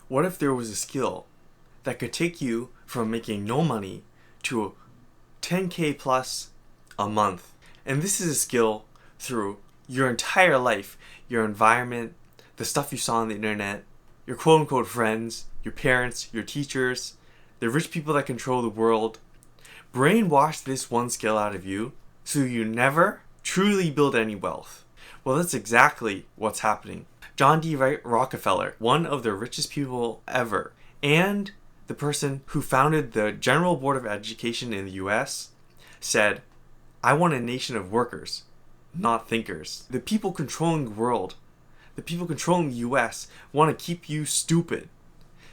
What if there was a skill that could take you from making no money to 10K plus a month? And this is a skill through your entire life, your environment, the stuff you saw on the internet, your quote unquote friends, your parents, your teachers, the rich people that control the world. Brainwash this one skill out of you so you never truly build any wealth. Well, that's exactly what's happening. John D. Rockefeller, one of the richest people ever, and the person who founded the General Board of Education in the US, said, "I want a nation of workers, not thinkers." The people controlling the world, the people controlling the US, want to keep you stupid.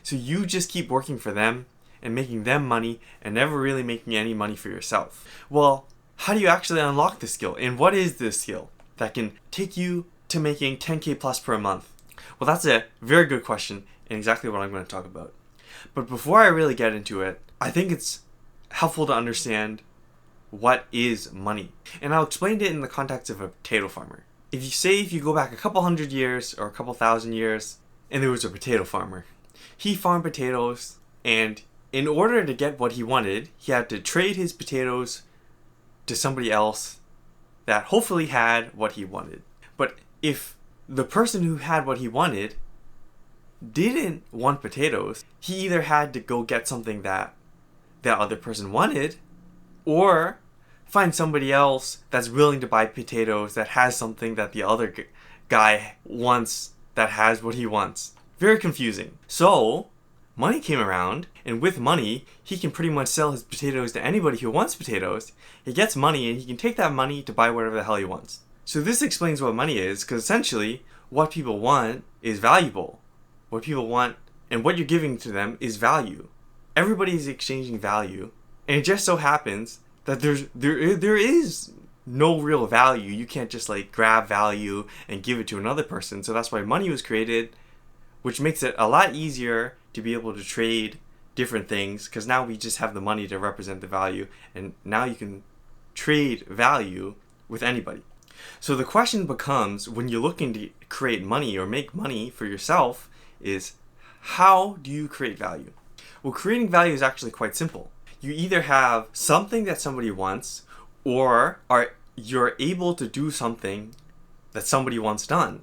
So you just keep working for them and making them money and never really making any money for yourself. Well, how do you actually unlock this skill? And what is this skill that can take you to making 10K plus per month? Well, that's a very good question and exactly what I'm going to talk about. But before I really get into it, I think it's helpful to understand what is money. And I'll explain it in the context of a potato farmer. If you go back a couple hundred years or a couple thousand years, and there was a potato farmer. He farmed potatoes, and in order to get what he wanted, he had to trade his potatoes to somebody else that hopefully had what he wanted. But if the person who had what he wanted didn't want potatoes, he either had to go get something that that other person wanted, or find somebody else that's willing to buy potatoes that has something that the other guy wants that has what he wants. Very confusing. So, money came around, and with money, he can pretty much sell his potatoes to anybody who wants potatoes. He gets money, and he can take that money to buy whatever the hell he wants. So this explains what money is, because essentially, what people want is valuable. What people want and what you're giving to them is value. Everybody is exchanging value, and it just so happens that there is no real value. You can't just like grab value and give it to another person. So that's why money was created, which makes it a lot easier to be able to trade different things, because now we just have the money to represent the value, and now you can trade value with anybody. So the question becomes, when you're looking to create money or make money for yourself, is how do you create value? Well, creating value is actually quite simple. You either have something that somebody wants, or you're able to do something that somebody wants done.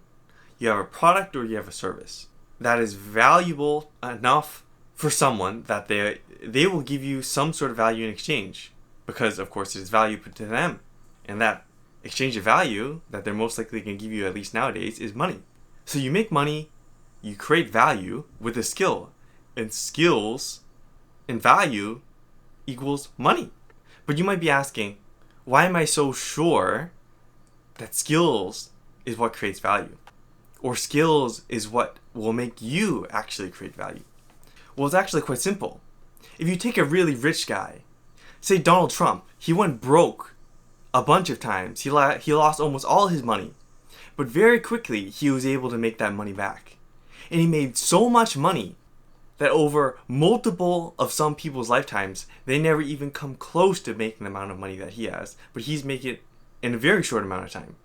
You have a product or you have a service that is valuable enough for someone that they will give you some sort of value in exchange, because of course it is value put to them, and that exchange of value that they're most likely going to give you, at least nowadays, is money. So you make money, you create value with a skill, and skills and value equals money. But you might be asking, why am I so sure that skills is what creates value? Or skills is what will make you actually create value? Well, it's actually quite simple. If you take a really rich guy, say Donald Trump, he went broke a bunch of times. He lost almost all his money. But very quickly, he was able to make that money back. And he made so much money that over multiple of some people's lifetimes, they never even come close to making the amount of money that he has. But he's making it in a very short amount of time.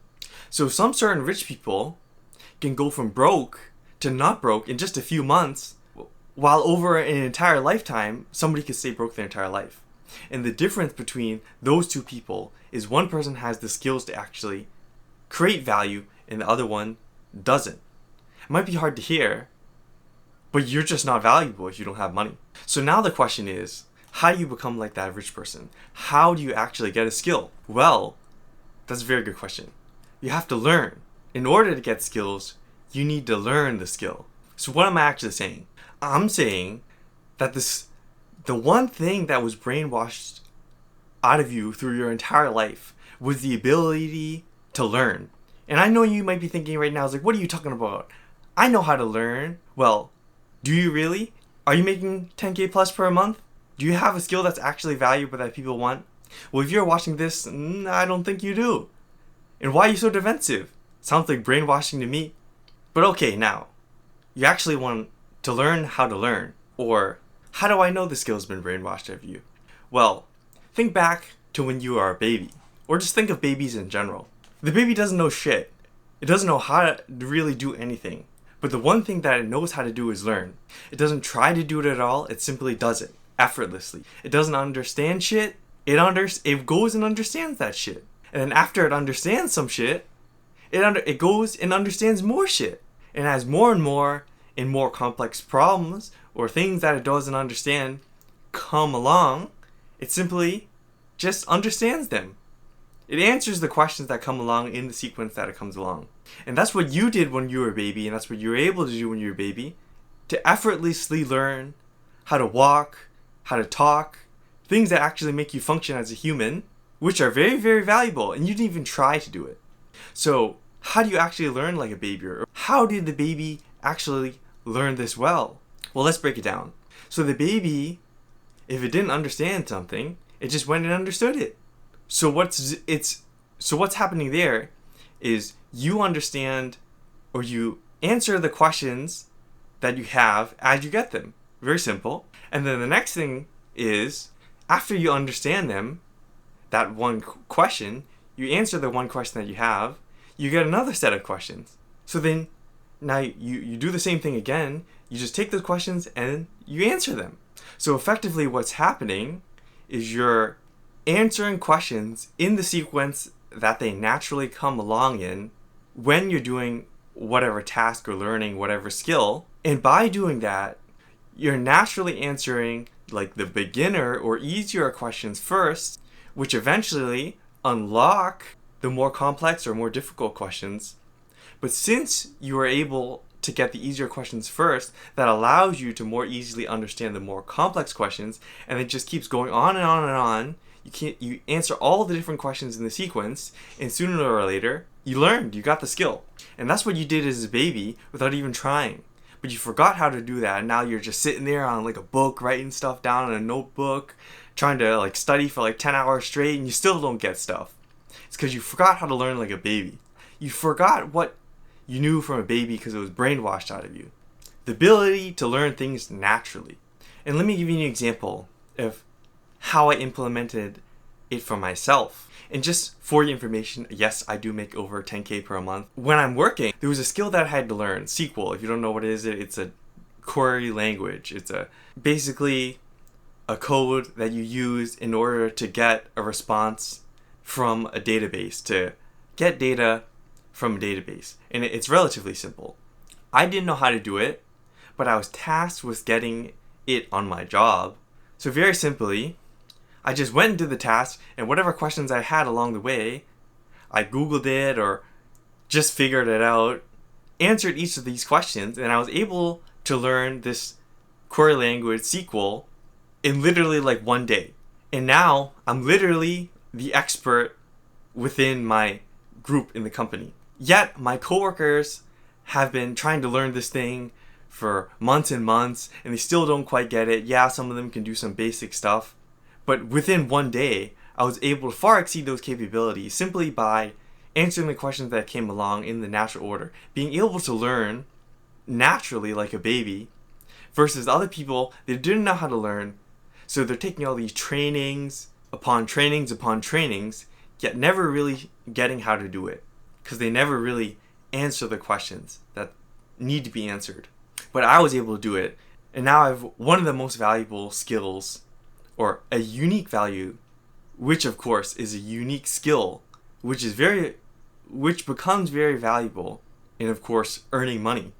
So some certain rich people can go from broke to not broke in just a few months, while over an entire lifetime, somebody could stay broke their entire life. And the difference between those two people is one person has the skills to actually create value and the other one doesn't. It might be hard to hear, but you're just not valuable if you don't have money. So now the question is, how do you become like that rich person? How do you actually get a skill? Well, that's a very good question. You have to learn. In order to get skills, you need to learn the skill. So what am I actually saying? I'm saying that the one thing that was brainwashed out of you through your entire life was the ability to learn. And I know you might be thinking right now, it's like, what are you talking about? I know how to learn. Well, do you really? Are you making 10K plus per month? Do you have a skill that's actually valuable that people want? Well, if you're watching this, I don't think you do. And why are you so defensive? Sounds like brainwashing to me. But okay, now, you actually want to learn how to learn. Or, how do I know the skill's been brainwashed of you? Well, think back to when you are a baby. Or just think of babies in general. The baby doesn't know shit. It doesn't know how to really do anything. But the one thing that it knows how to do is learn. It doesn't try to do it at all, it simply does it effortlessly. It doesn't understand shit, it goes and understands that shit. And then after it understands some shit, it goes and understands more shit. And as more and more complex problems or things that it doesn't understand come along, it simply just understands them. It answers the questions that come along in the sequence that it comes along. And that's what you did when you were a baby, and that's what you were able to do when you were a baby, to effortlessly learn how to walk, how to talk, things that actually make you function as a human, which are very, very valuable, and you didn't even try to do it. So, how do you actually learn like a baby? Or how did the baby actually learn this well? Well, let's break it down. So the baby, if it didn't understand something, it just went and understood it. So what's happening there is you understand or you answer the questions that you have as you get them. Very simple. And then the next thing is, after you understand them, that one question, you answer the one question that you have, you get another set of questions. So then now you do the same thing again, you just take those questions and you answer them. So effectively what's happening is you're answering questions in the sequence that they naturally come along in when you're doing whatever task or learning whatever skill. And by doing that, you're naturally answering like the beginner or easier questions first, which eventually unlock the more complex or more difficult questions. But since you are able to get the easier questions first, that allows you to more easily understand the more complex questions, and it just keeps going on and on and on. You answer all the different questions in the sequence, and sooner or later, you learned, you got the skill. And that's what you did as a baby without even trying. But you forgot how to do that, and now you're just sitting there on like a book, writing stuff down in a notebook, trying to like study for like 10 hours straight, and you still don't get stuff. It's because you forgot how to learn like a baby. You forgot what you knew from a baby because it was brainwashed out of you. The ability to learn things naturally. And let me give you an example of how I implemented it for myself. And just for your information, yes, I do make over 10K per month. When I'm working, there was a skill that I had to learn. SQL, if you don't know what it is, it's a query language. It's basically a code that you use in order to get a response from a database, to get data from a database. And it's relatively simple. I didn't know how to do it, but I was tasked with getting it on my job. So very simply, I just went into the task, and whatever questions I had along the way, I Googled it or just figured it out, answered each of these questions, and I was able to learn this query language SQL in literally like one day. And now I'm literally the expert within my group in the company. Yet my coworkers have been trying to learn this thing for months and months, and they still don't quite get it. Yeah, some of them can do some basic stuff, but within one day, I was able to far exceed those capabilities simply by answering the questions that came along in the natural order. Being able to learn naturally like a baby versus other people that didn't know how to learn. So they're taking all these trainings upon trainings upon trainings, yet never really getting how to do it because they never really answer the questions that need to be answered. But I was able to do it, and now I have one of the most valuable skills, or a unique value, which of course is a unique skill, which becomes very valuable in, of course, earning money.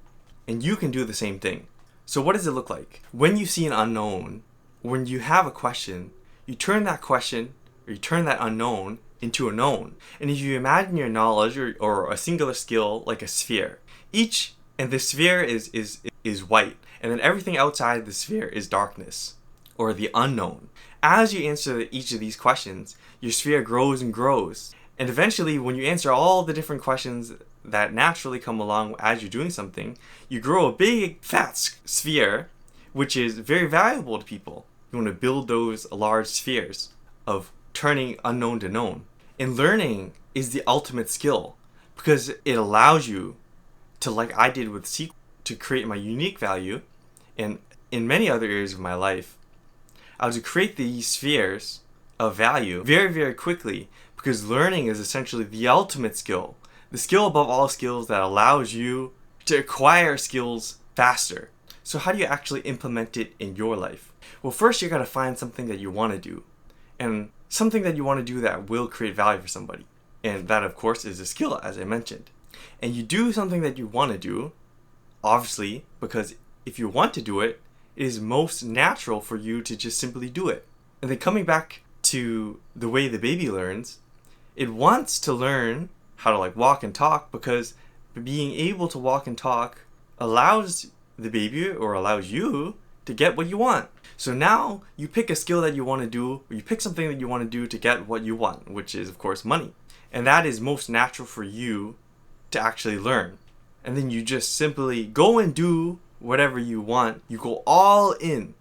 And you can do the same thing. So what does it look like? When you see an unknown, when you have a question, you turn that question, or you turn that unknown into a known. And if you imagine your knowledge or a singular skill like a sphere, and the sphere is white, and then everything outside the sphere is darkness, or the unknown. As you answer each of these questions, your sphere grows and grows. And eventually, when you answer all the different questions that naturally come along as you're doing something, you grow a big, fat sphere, which is very valuable to people. You want to build those large spheres of turning unknown to known. And learning is the ultimate skill because it allows you to, like I did with SQL, to create my unique value. And in many other areas of my life, I was to create these spheres of value very, very quickly because learning is essentially the ultimate skill. The skill above all skills that allows you to acquire skills faster. So how do you actually implement it in your life? Well, first you gotta find something that you want to do, and something that you want to do that will create value for somebody. And that, of course, is a skill, as I mentioned. And you do something that you want to do, obviously, because if you want to do it, it is most natural for you to just simply do it. And then coming back to the way the baby learns, it wants to learn how to walk and talk, because being able to walk and talk allows the baby, or allows you, to get what you want. So now you pick a skill that you want to do, or you pick something that you want to do to get what you want, which is, of course, money. And that is most natural for you to actually learn. And then you just simply go and do whatever you want. You go all in,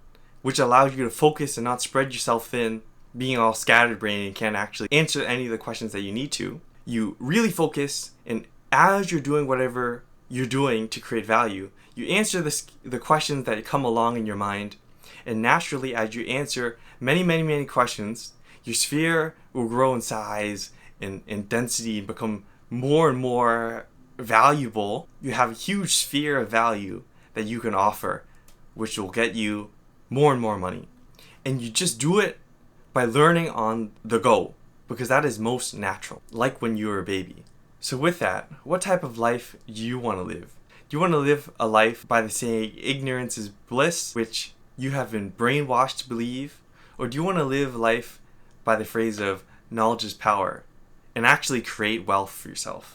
which allows you to focus and not spread yourself thin, being all scattered brain and can't actually answer any of the questions that you need to. You really focus, and as you're doing whatever you're doing to create value, you answer the questions that come along in your mind. And naturally, as you answer many questions, your sphere will grow in size and density and become more and more valuable. You have a huge sphere of value that you can offer, which will get you more and more money. And you just do it by learning on the go, because that is most natural, like when you were a baby. So with that, what type of life do you want to live? Do you want to live a life by the saying, ignorance is bliss, which you have been brainwashed to believe? Or do you want to live life by the phrase of knowledge is power, and actually create wealth for yourself?